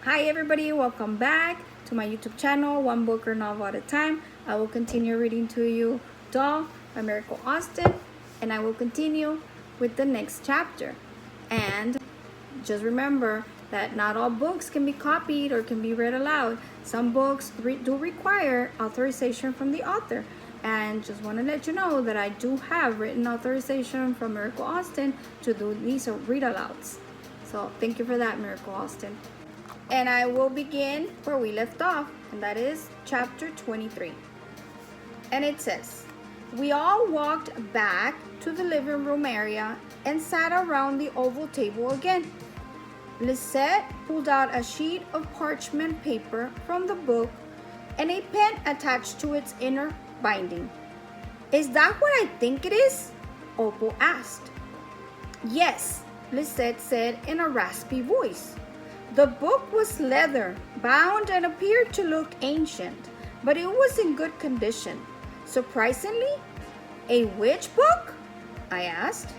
Hi everybody, welcome back to my YouTube channel, One Book or Novel at a Time. I will continue reading to you Doll by Miracle Austin, and I will continue with the next chapter. And just remember that not all books can be copied or can be read aloud. Some books do require authorization from the author. And just want to let you know that I do have written authorization from Miracle Austin to do these read alouds. So thank you for that, Miracle Austin. And I will begin where we left off, and that is chapter 23. And it says, we all walked back to the living room area and sat around the oval table again. Lisette pulled out a sheet of parchment paper from the book and a pen attached to its inner binding. Is that what I think it is? Opal asked. Yes, Lisette said in a raspy voice. The book was leather, bound, and appeared to look ancient, but it was in good condition. Surprisingly, a witch book? I asked.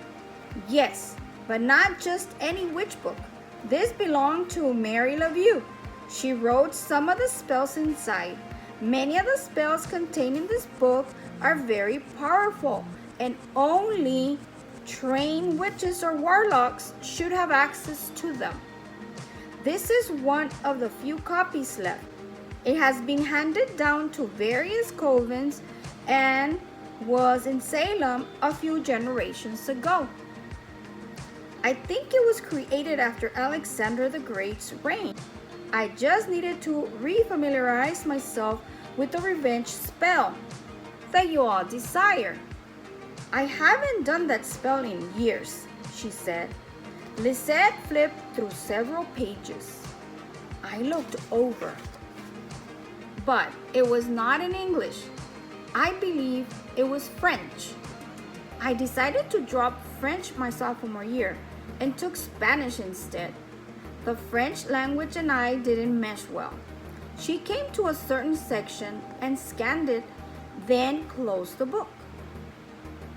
Yes, but not just any witch book. This belonged to Mary LaView. She wrote some of the spells inside. Many of the spells contained in this book are very powerful, and only trained witches or warlocks should have access to them. This is one of the few copies left. It has been handed down to various covens and was in Salem a few generations ago. I think it was created after Alexander the Great's reign. I just needed to refamiliarize myself with the revenge spell that you all desire. I haven't done that spell in years, she said. Lisette flipped through several pages. I looked over, but it was not in English. I believe it was French. I decided to drop French my sophomore year and took Spanish instead. The French language and I didn't mesh well. She came to a certain section and scanned it, then closed the book.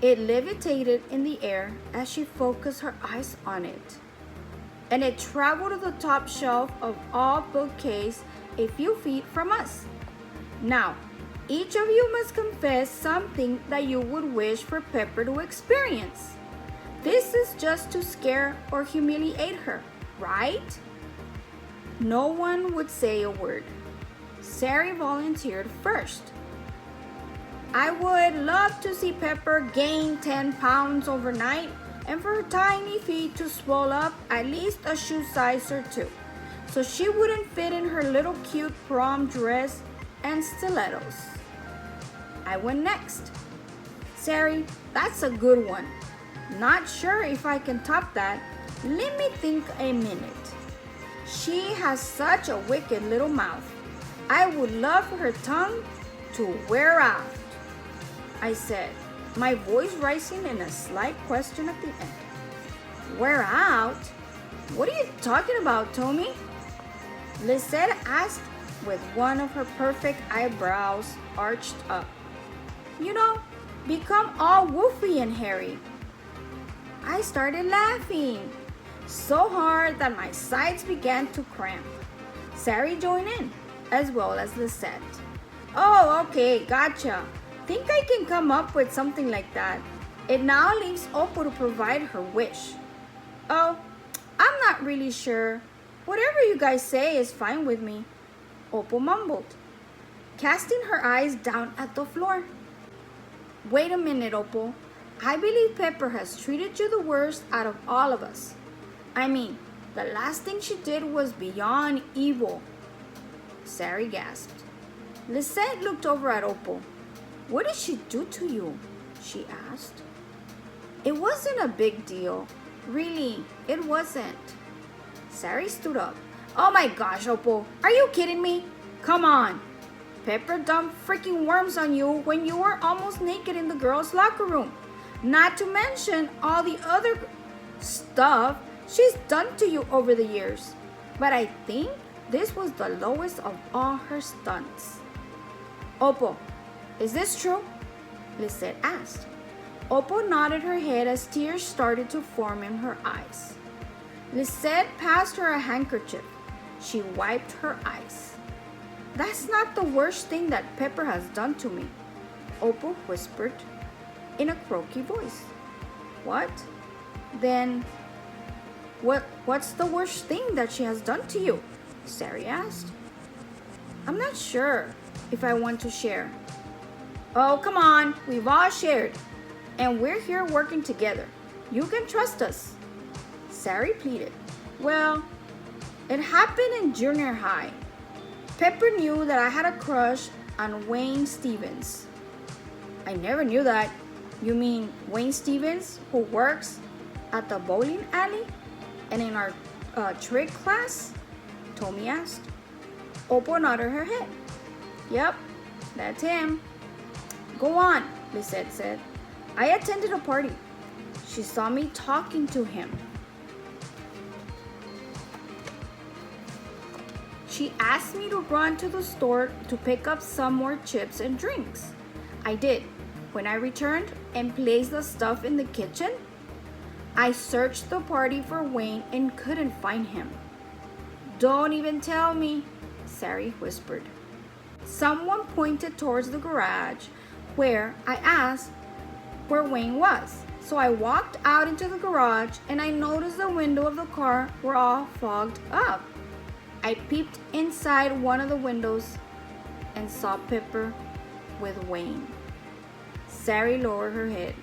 It levitated in the air as she focused her eyes on it, and it traveled to the top shelf of our bookcase a few feet from us. Now, each of you must confess something that you would wish for Pepper to experience. This is just to scare or humiliate her, right? No one would say a word. Sari volunteered first. I would love to see Pepper gain 10 pounds overnight and for her tiny feet to swell up at least a shoe size or two, so she wouldn't fit in her little cute prom dress and stilettos. I went next. Sari, that's a good one. Not sure if I can top that. Let me think a minute. She has such a wicked little mouth. I would love for her tongue to wear out, I said, my voice rising in a slight question at the end. Wear out? What are you talking about, Tomie? Lisette asked with one of her perfect eyebrows arched up. You know, become all woofy and hairy. I started laughing so hard that my sides began to cramp. Sari joined in, as well as Lisette. Oh, okay, gotcha. Think I can come up with something like that. It now leaves Opal to provide her wish. Oh, I'm not really sure. Whatever you guys say is fine with me, Opal mumbled, casting her eyes down at the floor. Wait a minute, Opal. I believe Pepper has treated you the worst out of all of us. I mean, the last thing she did was beyond evil. Sari gasped. Lisette looked over at Opal. What did she do to you? She asked. It wasn't a big deal. Really, it wasn't. Sari stood up. Oh my gosh, Opal, are you kidding me? Come on. Pepper dumped freaking worms on you when you were almost naked in the girls' locker room. Not to mention all the other stuff she's done to you over the years. But I think this was the lowest of all her stunts. Opal, is this true? Lisette asked. Opal nodded her head as tears started to form in her eyes. Lisette passed her a handkerchief. She wiped her eyes. That's not the worst thing that Pepper has done to me, Opal whispered in a croaky voice. What? Then, what's the worst thing that she has done to you? Sari asked. I'm not sure if I want to share. Oh, come on, we've all shared, and we're here working together. You can trust us, Sari pleaded. Well, it happened in junior high. Pepper knew that I had a crush on Wayne Stevens. I never knew that. You mean Wayne Stevens, who works at the bowling alley and in our trick class? Tomie asked. Opal nodded her head. Yep, that's him. Go on, Lisette said. I attended a party. She saw me talking to him. She asked me to run to the store to pick up some more chips and drinks. I did. When I returned and placed the stuff in the kitchen, I searched the party for Wayne and couldn't find him. Don't even tell me, Sari whispered. Someone pointed towards the garage where I asked where Wayne was. So I walked out into the garage and I noticed the window of the car were all fogged up. I peeped inside one of the windows and saw Pepper with Wayne. Sari lowered her head.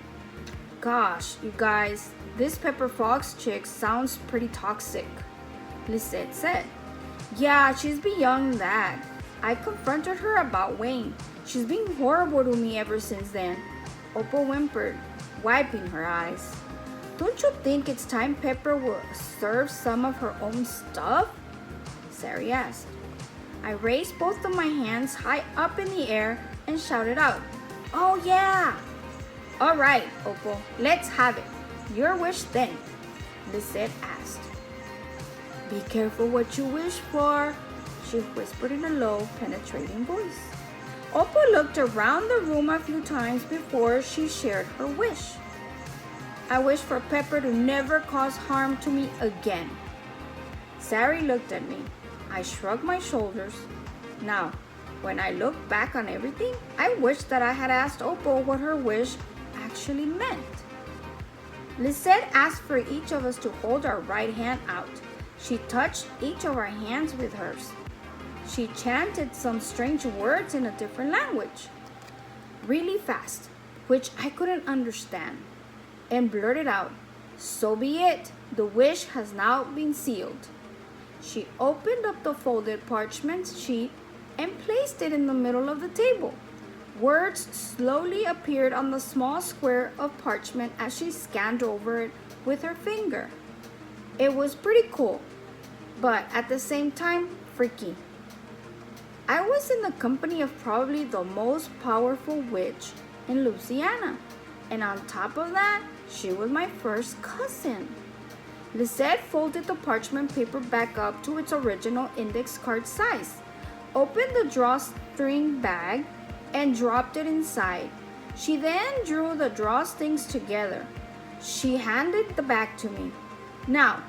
Gosh, you guys, this Pepper Fox chick sounds pretty toxic, Lisette said. Yeah, she's beyond that. I confronted her about Wayne. She's been horrible to me ever since then, Opal whimpered, wiping her eyes. Don't you think it's time Pepper will serve some of her own stuff? Sari asked. I raised both of my hands high up in the air and shouted out, Oh yeah! All right, Opal, let's have it. Your wish then, Lisette asked. Be careful what you wish for, she whispered in a low, penetrating voice. Opal looked around the room a few times before she shared her wish. I wish for Pepper to never cause harm to me again. Sari looked at me. I shrugged my shoulders. Now, when I look back on everything, I wish that I had asked Opal what her wish actually meant. Lisette asked for each of us to hold our right hand out. She touched each of our hands with hers. She chanted some strange words in a different language, really fast, which I couldn't understand, and blurted out, So be it, the wish has now been sealed. She opened up the folded parchment sheet and placed it in the middle of the table. Words slowly appeared on the small square of parchment as she scanned over it with her finger. It was pretty cool, but at the same time, freaky. I was in the company of probably the most powerful witch in Louisiana, and on top of that, she was my first cousin. Lisette folded the parchment paper back up to its original index card size, opened the drawstring bag, and dropped it inside. She then drew the drawstrings together. She handed the bag to me. Now,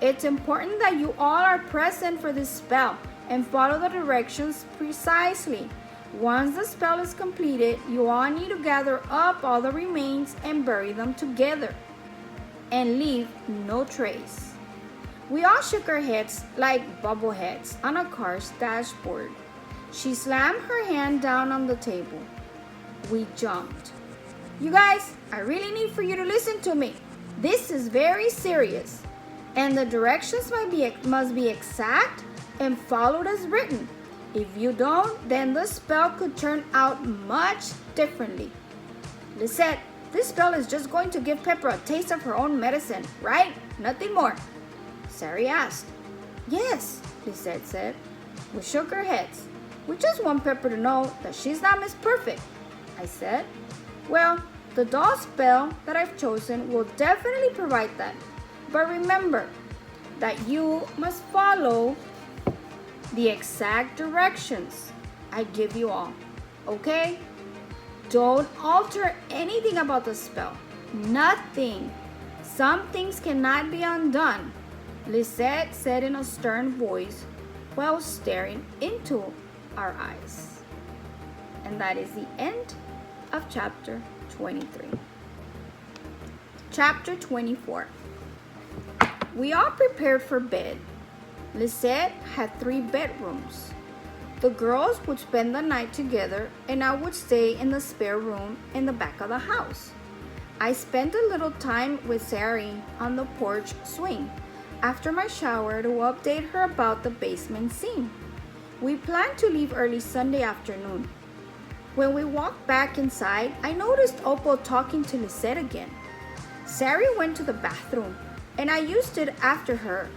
it's important that you all are present for this spell and follow the directions precisely. Once the spell is completed, you all need to gather up all the remains and bury them together and leave no trace. We all shook our heads like bubbleheads on a car's dashboard. She slammed her hand down on the table. We jumped. You guys, I really need for you to listen to me. This is very serious, and the directions must be exact and followed as written. If you don't, then the spell could turn out much differently. Lisette, this spell is just going to give Pepper a taste of her own medicine, right? Nothing more. Sari asked. Yes, Lisette said. We shook our heads. We just want Pepper to know that she's not Miss Perfect, I said. Well, the doll spell that I've chosen will definitely provide that. But remember that you must follow the exact directions I give you all, okay? Don't alter anything about the spell. Nothing. Some things cannot be undone, Lisette said in a stern voice, while staring into our eyes. And that is the end of chapter 23. Chapter 24. We all prepared for bed. Lisette had 3 bedrooms. The girls would spend the night together and I would stay in the spare room in the back of the house. I spent a little time with Sari on the porch swing after my shower to update her about the basement scene. We planned to leave early Sunday afternoon. When we walked back inside, I noticed Opal talking to Lisette again. Sari went to the bathroom and I used it after her.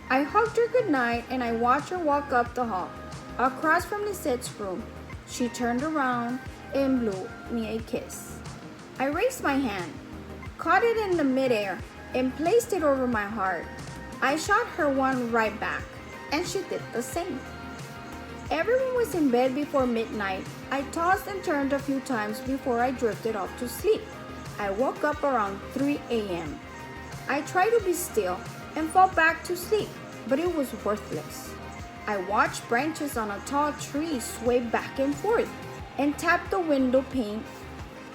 I hugged her goodnight and I watched her walk up the hall, across from Lisette's room. She turned around and blew me a kiss. I raised my hand, caught it in the midair, and placed it over my heart. I shot her one right back, and she did the same. Everyone was in bed before midnight. I tossed and turned a few times before I drifted off to sleep. I woke up around 3 a.m. I tried to be still and fall back to sleep, but it was worthless. I watched branches on a tall tree sway back and forth and tap the window pane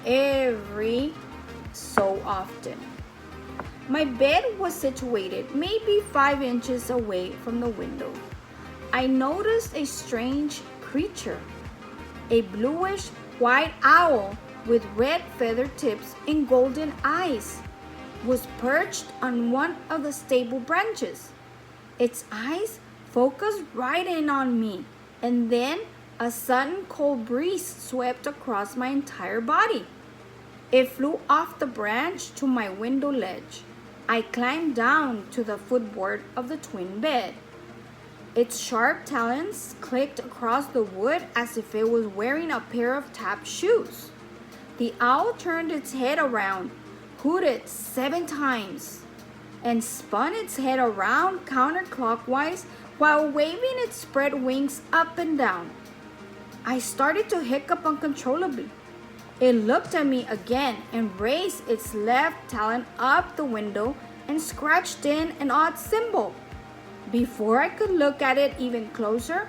every so often. My bed was situated maybe 5 inches away from the window. I noticed a strange creature. A bluish white owl with red feather tips and golden eyes was perched on one of the stable branches. Its eyes focused right in on me, and then a sudden cold breeze swept across my entire body. It flew off the branch to my window ledge. I climbed down to the footboard of the twin bed. Its sharp talons clicked across the wood as if it was wearing a pair of tap shoes. The owl turned its head around, hooted 7 times, and spun its head around counterclockwise while waving its spread wings up and down. I started to hiccup uncontrollably. It looked at me again and raised its left talon up the window and scratched in an odd symbol. Before I could look at it even closer,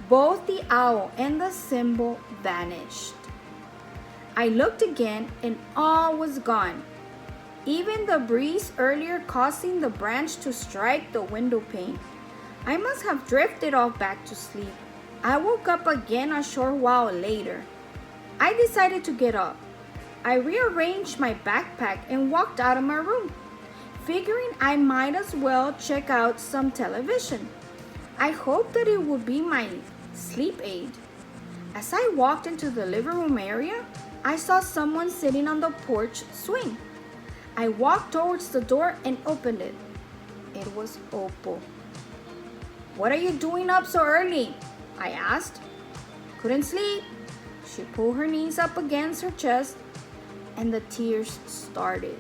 both the owl and the symbol vanished. I looked again and all was gone. Even the breeze earlier causing the branch to strike the window pane. I must have drifted off back to sleep. I woke up again a short while later. I decided to get up. I rearranged my backpack and walked out of my room, figuring I might as well check out some television. I hoped that it would be my sleep aid. As I walked into the living room area, I saw someone sitting on the porch swing. I walked towards the door and opened it. It was Opal. "What are you doing up so early?" I asked. "Couldn't sleep." She pulled her knees up against her chest and the tears started.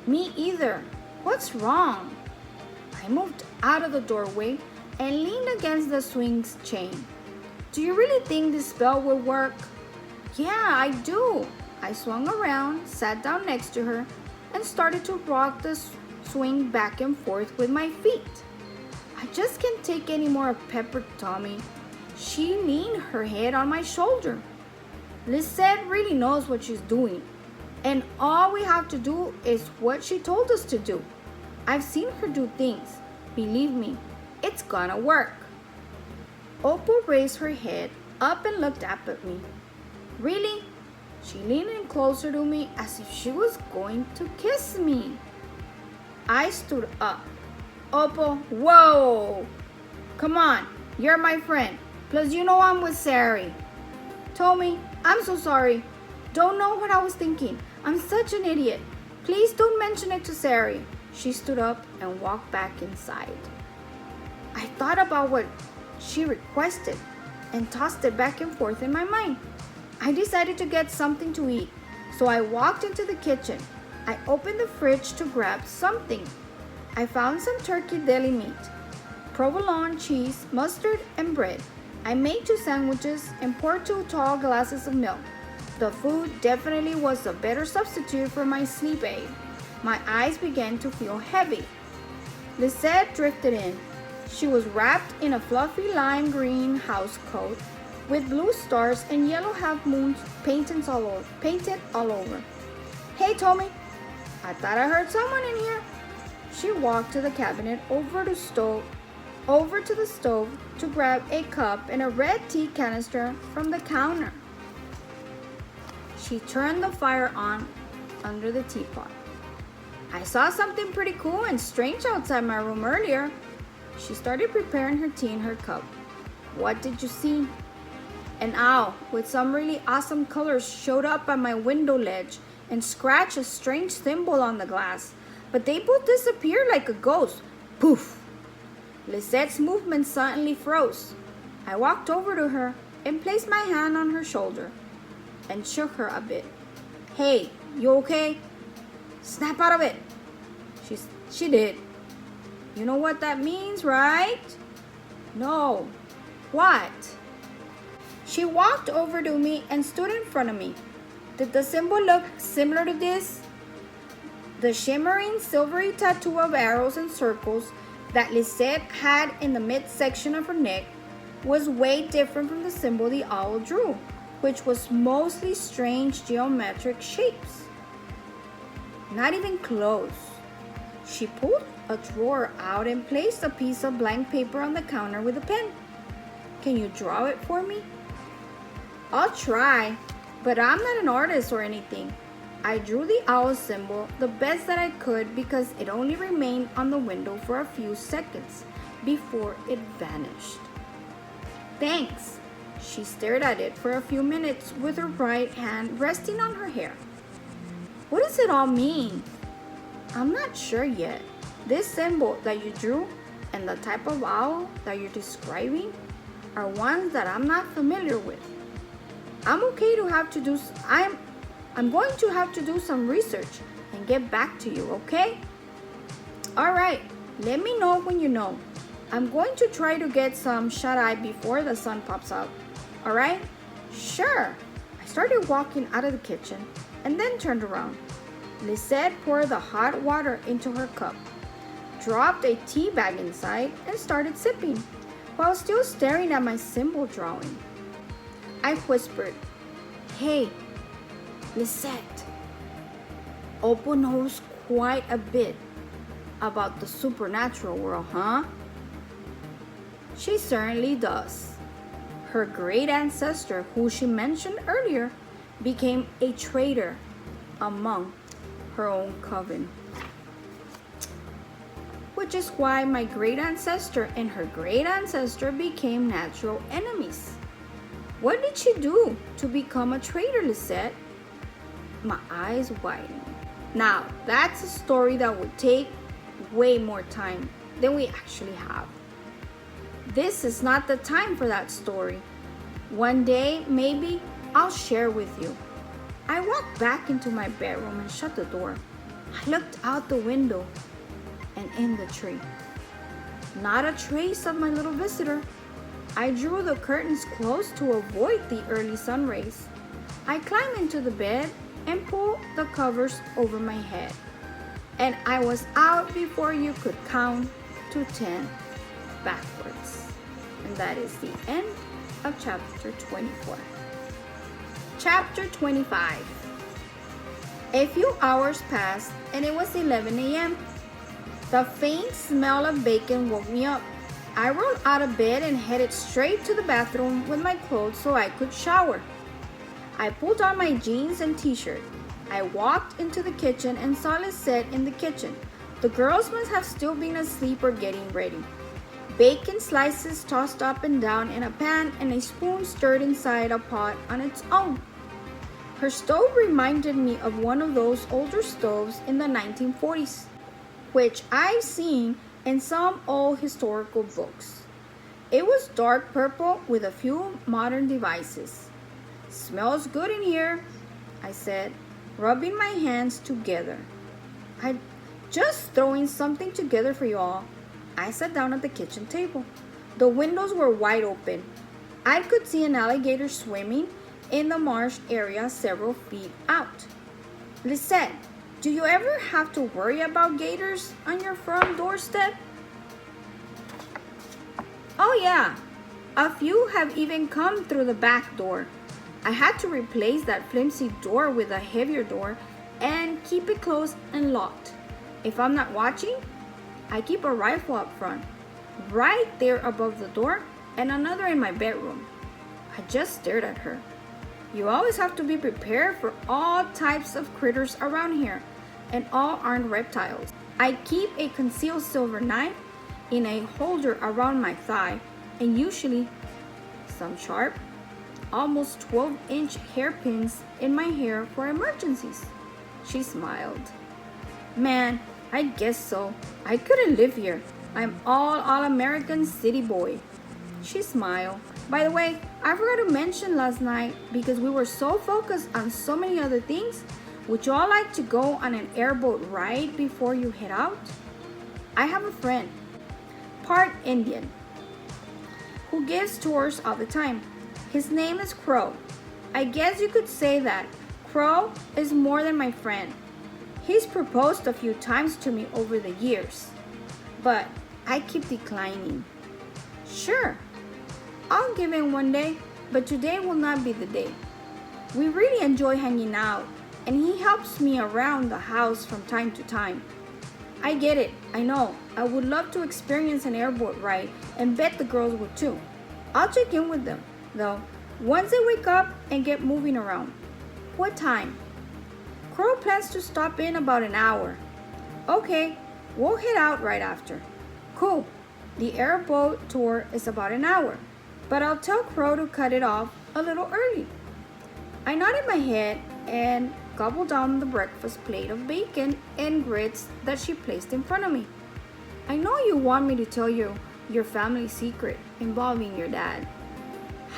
"Me either. What's wrong?" I moved out of the doorway and leaned against the swing's chain. "Do you really think this spell will work?" "Yeah, I do." I swung around, sat down next to her, and started to rock the swing back and forth with my feet. "I just can't take any more of Pepper, Tomie." She leaned her head on my shoulder. "Lisette really knows what she's doing, and all we have to do is what she told us to do. I've seen her do things. Believe me, it's gonna work." Opal raised her head up and looked up at me. "Really?" She leaned in closer to me as if she was going to kiss me. I stood up. "Opal, whoa! Come on, you're my friend. Plus you know I'm with Sari." "Tomie, I'm so sorry. Don't know what I was thinking. I'm such an idiot. Please don't mention it to Sari." She stood up and walked back inside. I thought about what she requested and tossed it back and forth in my mind. I decided to get something to eat, so I walked into the kitchen. I opened the fridge to grab something. I found some turkey deli meat, provolone cheese, mustard, and bread. I made 2 sandwiches and poured 2 tall glasses of milk. The food definitely was a better substitute for my sleep aid. My eyes began to feel heavy. Lisette drifted in. She was wrapped in a fluffy lime green house coat with blue stars and yellow half moons painted all over. Hey, Tomie, I thought I heard someone in here. She walked to the cabinet over to the stove to grab a cup and a red tea canister from the counter. She turned the fire on under the teapot. I saw something pretty cool and strange outside my room earlier. She started preparing her tea in her cup. What did you see? An owl with some really awesome colors showed up at my window ledge and scratched a strange symbol on the glass, but they both disappeared like a ghost. Poof! Lisette's movement suddenly froze. I walked over to her and placed my hand on her shoulder and shook her a bit. Hey, you okay? Snap out of it. She did. You know what that means, right? No. What? She walked over to me and stood in front of me. Did the symbol look similar to this? The shimmering silvery tattoo of arrows and circles that Lisette had in the midsection of her neck was way different from the symbol the owl drew, which was mostly strange geometric shapes. Not even close. She pulled a drawer out and placed a piece of blank paper on the counter with a pen. Can you draw it for me? I'll try, but I'm not an artist or anything. I drew the owl symbol the best that I could because it only remained on the window for a few seconds before it vanished. Thanks. She stared at it for a few minutes with her right hand resting on her hair. What does it all mean? I'm not sure yet. This symbol that you drew and the type of owl that you're describing are ones that I'm not familiar with. I'm going to have to do some research and get back to you, okay? All right, let me know when you know. I'm going to try to get some shut-eye before the sun pops out, all right? Sure. I started walking out of the kitchen and then turned around. Lisette poured the hot water into her cup, dropped a tea bag inside, and started sipping, while still staring at my symbol drawing. I whispered, Hey, Lisette, Opal knows quite a bit about the supernatural world, huh? She certainly does. Her great ancestor, who she mentioned earlier, became a traitor among her own coven. Which is why my great ancestor and her great ancestor became natural enemies. What did she do to become a traitor, Lisette? My eyes widened. Now, that's a story that would take way more time than we actually have. This is not the time for that story. One day, maybe, I'll share with you. I walked back into my bedroom and shut the door. I looked out the window and in the tree. Not a trace of my little visitor. I drew the curtains close to avoid the early sun rays. I climbed into the bed and pulled the covers over my head. And I was out before you could count to 10 backwards. And that is the end of chapter 24. Chapter 25. A few hours passed and it was 11 a.m. The faint smell of bacon woke me up. I rolled out of bed and headed straight to the bathroom with my clothes so I could shower. I pulled on my jeans and t-shirt. I walked into the kitchen and saw Lisette in the kitchen. The girls must have still been asleep or getting ready. Bacon slices tossed up and down in a pan and a spoon stirred inside a pot on its own. Her stove reminded me of one of those older stoves in the 1940s, which I've seen in some old historical books. It was dark purple with a few modern devices. Smells good in here, I said, rubbing my hands together. I just throwing something together for you all. I sat down at the kitchen table. The windows were wide open. I could see an alligator swimming in the marsh area several feet out. Lisette, do you ever have to worry about gators on your front doorstep? Oh yeah, a few have even come through the back door. I had to replace that flimsy door with a heavier door and keep it closed and locked. If I'm not watching, I keep a rifle up front, right there above the door, and another in my bedroom. I just stared at her. You always have to be prepared for all types of critters around here, and all aren't reptiles. I keep a concealed silver knife in a holder around my thigh, and usually some sharp, almost 12-inch hairpins in my hair for emergencies. She smiled. Man, I guess so. I couldn't live here. I'm all-American city boy. She smiled. By the way, I forgot to mention last night because we were so focused on so many other things. Would you all like to go on an airboat ride before you head out? I have a friend, part Indian, who gives tours all the time. His name is Crow. I guess you could say that Crow is more than my friend. He's proposed a few times to me over the years, but I keep declining. Sure, I'll give in one day, but today will not be the day. We really enjoy hanging out, and he helps me around the house from time to time. I get it, I know. I would love to experience an airboat ride, and bet the girls would too. I'll check in with them, though, once they wake up and get moving around. What time? Crow plans to stop in about an hour. Okay, we'll head out right after. Cool. The airboat tour is about an hour, but I'll tell Crow to cut it off a little early. I nodded my head and gobbled down the breakfast plate of bacon and grits that she placed in front of me. I know you want me to tell you your family secret involving your dad.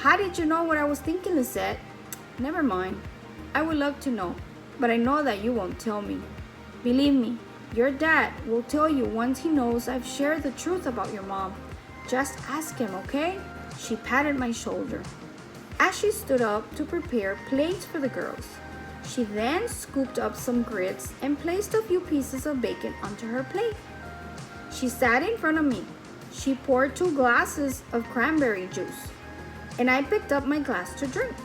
How did you know what I was thinking, Lisette? Never mind. I would love to know, but I know that you won't tell me. Believe me, your dad will tell you once he knows I've shared the truth about your mom. Just ask him, okay? She patted my shoulder. As she stood up to prepare plates for the girls, she then scooped up some grits and placed a few pieces of bacon onto her plate. She sat in front of me. She poured 2 glasses of cranberry juice, and I picked up my glass to drink.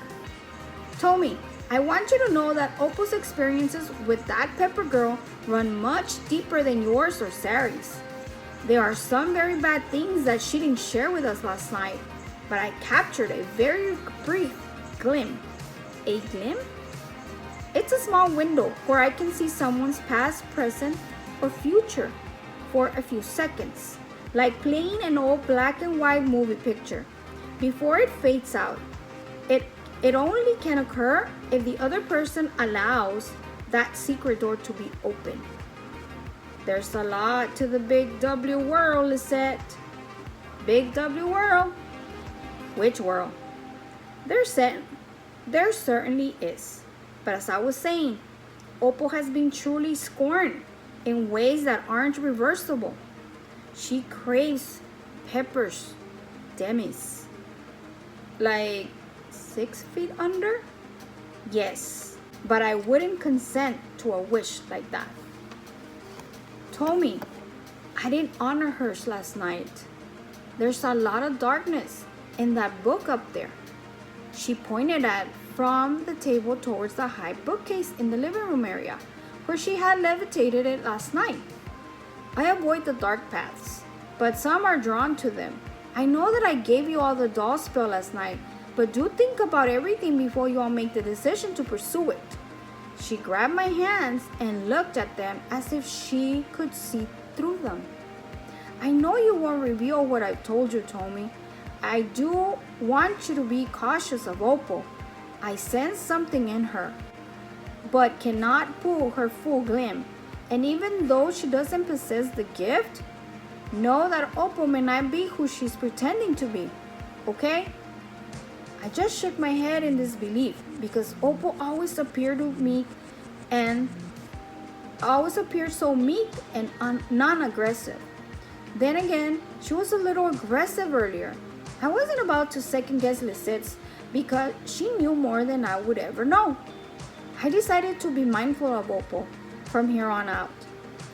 Tomie, I want you to know that Opal's experiences with that pepper girl run much deeper than yours or Sari's. There are some very bad things that she didn't share with us last night, but I captured a very brief glimpse. A glimpse? It's a small window where I can see someone's past, present, or future for a few seconds, like playing an old black and white movie picture. Before it fades out, it only can occur if the other person allows that secret door to be open. There's a lot to the big W world, Lisette. Big W world? Which world? There certainly is. But as I was saying, Opal has been truly scorned in ways that aren't reversible. She craves peppers, demis. Like 6 feet under? Yes, but I wouldn't consent to a wish like that. Tomie, I didn't honor hers last night. There's a lot of darkness in that book up there. She pointed at from the table towards the high bookcase in the living room area, where she had levitated it last night. I avoid the dark paths, but some are drawn to them. I know that I gave you all the doll spell last night, but do think about everything before you all make the decision to pursue it. She grabbed my hands and looked at them as if she could see through them. I know you won't reveal what I've told you, Tomie. I do want you to be cautious of Opal. I sense something in her, but cannot pull her full glim. And even though she doesn't possess the gift, know that Opal may not be who she's pretending to be, okay? I just shook my head in disbelief because Opal always appeared so meek and non-aggressive. Then again, she was a little aggressive earlier. I wasn't about to second guess Lisette's because she knew more than I would ever know. I decided to be mindful of Opal from here on out.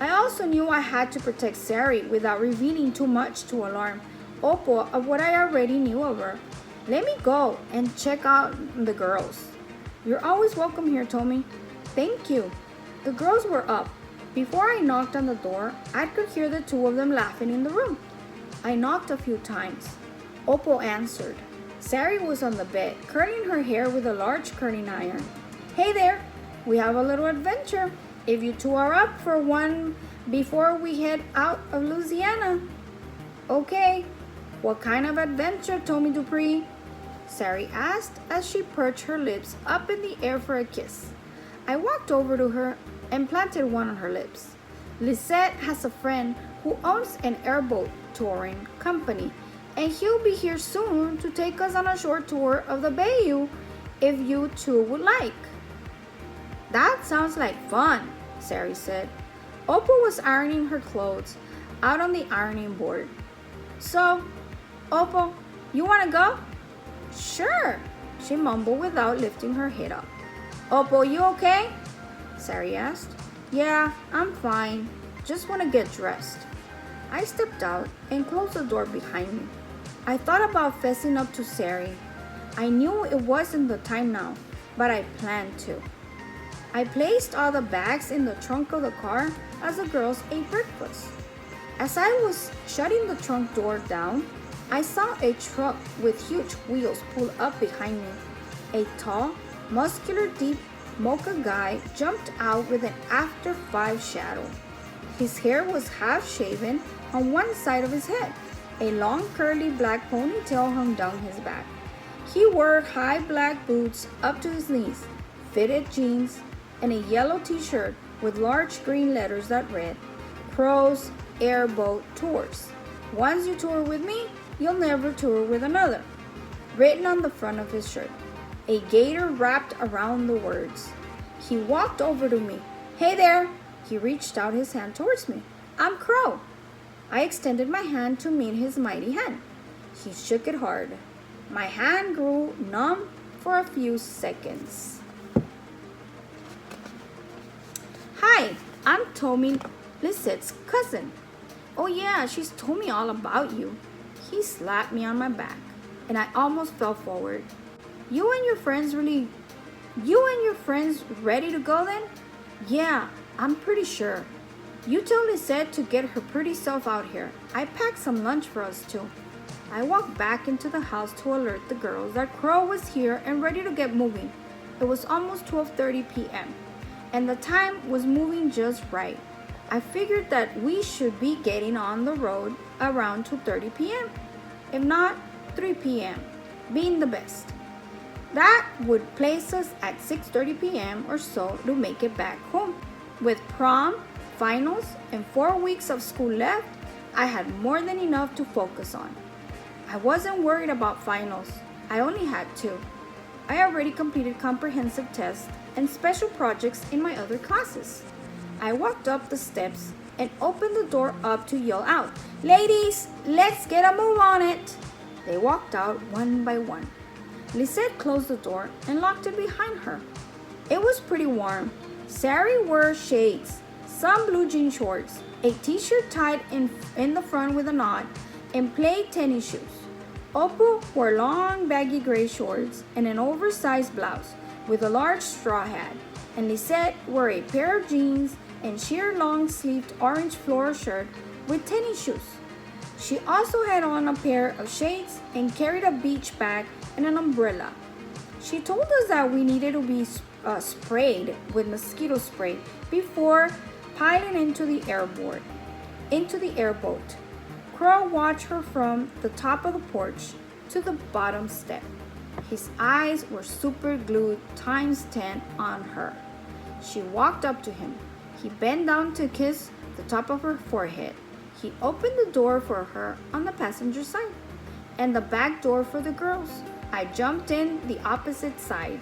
I also knew I had to protect Sari without revealing too much to alarm Opal of what I already knew of her. Let me go and check out the girls. You're always welcome here, Tomie. Thank you. The girls were up. Before I knocked on the door, I could hear the two of them laughing in the room. I knocked a few times. Opal answered. Sari was on the bed, curling her hair with a large curling iron. Hey there, we have a little adventure. If you two are up for one before we head out of Louisiana. Okay, what kind of adventure, Tomie Dupree? Sari asked as she perched her lips up in the air for a kiss. I walked over to her and planted one on her lips. Lisette has a friend who owns an airboat touring company, and he'll be here soon to take us on a short tour of the bayou if you two would like. That sounds like fun, Sari said. Opal was ironing her clothes out on the ironing board. So, Opal, you want to go? Sure, she mumbled without lifting her head up. Opal, you okay? Sari asked. Yeah, I'm fine. Just want to get dressed. I stepped out and closed the door behind me. I thought about fessing up to Sari. I knew it wasn't the time now, but I planned to. I placed all the bags in the trunk of the car as the girls ate breakfast. As I was shutting the trunk door down, I saw a truck with huge wheels pull up behind me. A tall, muscular, deep mocha guy jumped out with an after 5 shadow. His hair was half shaven on one side of his head. A long curly black ponytail hung down his back. He wore high black boots up to his knees, fitted jeans, and a yellow t-shirt with large green letters that read, Crow's Airboat Tours. Once you tour with me, you'll never tour with another. Written on the front of his shirt. A gator wrapped around the words. He walked over to me. Hey there! He reached out his hand towards me. I'm Crow. I extended my hand to meet his mighty hand. He shook it hard. My hand grew numb for a few seconds. Hi, I'm Tomie, Lisette's cousin. Oh yeah, she's told me all about you. He slapped me on my back, and I almost fell forward. You and your friends ready to go then? Yeah, I'm pretty sure. You tell Lisette to get her pretty self out here. I packed some lunch for us too. I walked back into the house to alert the girls that Crow was here and ready to get moving. It was almost 12:30 p.m. and the time was moving just right. I figured that we should be getting on the road around 2:30 p.m. If not, 3 p.m. being the best. That would place us at 6:30 p.m. or so to make it back home. With prom, finals, and 4 weeks of school left, I had more than enough to focus on. I wasn't worried about finals. I only had 2. I already completed comprehensive tests and special projects in my other classes. I walked up the steps and opened the door up to yell out, Ladies, let's get a move on it. They walked out one by one. Lisette closed the door and locked it behind her. It was pretty warm. Sari wore shades, some blue jean shorts, a t-shirt tied in the front with a knot, and plaid tennis shoes. Opal wore long baggy gray shorts and an oversized blouse with a large straw hat, and Lisette wore a pair of jeans and sheer long-sleeved orange floral shirt with tennis shoes. She also had on a pair of shades and carried a beach bag and an umbrella. She told us that we needed to be sprayed with mosquito spray before piling into the airboat. Crow watched her from the top of the porch to the bottom step. His eyes were super glued times 10 on her. She walked up to him. He bent down to kiss the top of her forehead. He opened the door for her on the passenger side and the back door for the girls. I jumped in the opposite side.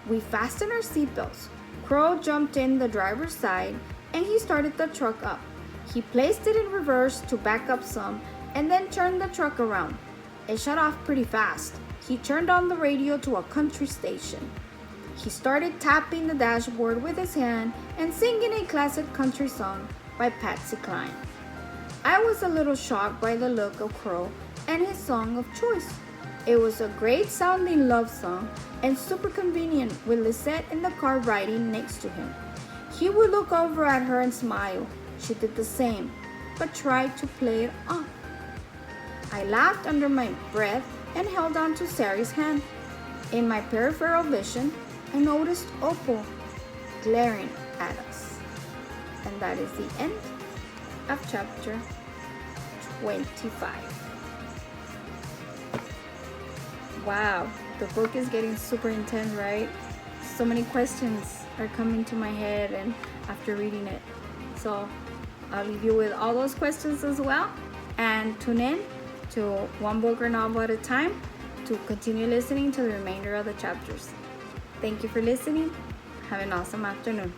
We fastened our seatbelts. Crow jumped in the driver's side and he started the truck up. He placed it in reverse to back up some and then turned the truck around. It shut off pretty fast. He turned on the radio to a country station. He started tapping the dashboard with his hand and singing a classic country song by Patsy Cline. I was a little shocked by the look of Crow and his song of choice. It was a great sounding love song and super convenient with Lisette in the car riding next to him. He would look over at her and smile. She did the same, but tried to play it off. I laughed under my breath and held on to Sari's hand. In my peripheral vision, I noticed Opal glaring at us. And that is the end of chapter 25. Wow, the book is getting super intense, right? So many questions are coming to my head and after reading it. So I'll leave you with all those questions as well. And tune in to One Book or Novel at a Time to continue listening to the remainder of the chapters. Thank you for listening. Have an awesome afternoon.